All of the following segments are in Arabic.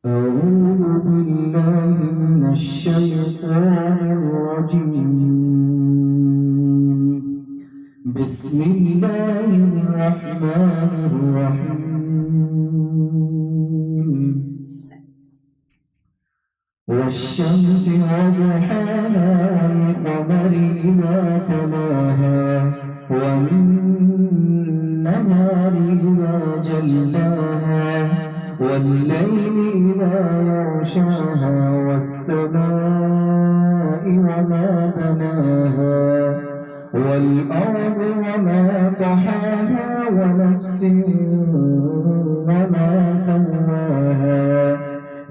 أعوذ بالله من الشيطان الرجيم. بسم الله الرحمن الرحيم. والشمس وضحاها والقمر إذا تلاها والنهار إذا جلاها والليل إذا يغشاها والسماء وما بناها والأرض وما طحاها ونفس وما سواها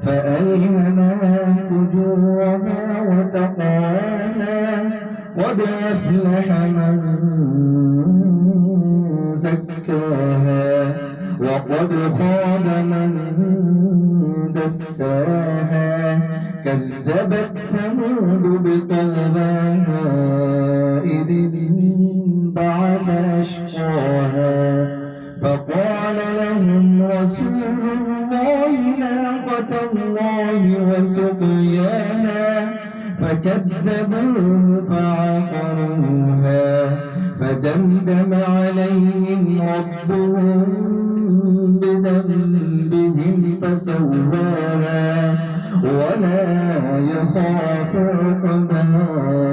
فألهمها فجورها وتقواها قد أفلح من زكاها وقد خاب من دساها كذبت ثمود بطغواها إذ انبعث أشقاها فقال لهم رسول الله ناقة الله وسقياها فكذبوه فعقروها فدمدم عليهم ربهم بذنبهم فسواها ولا يخاف عقباها.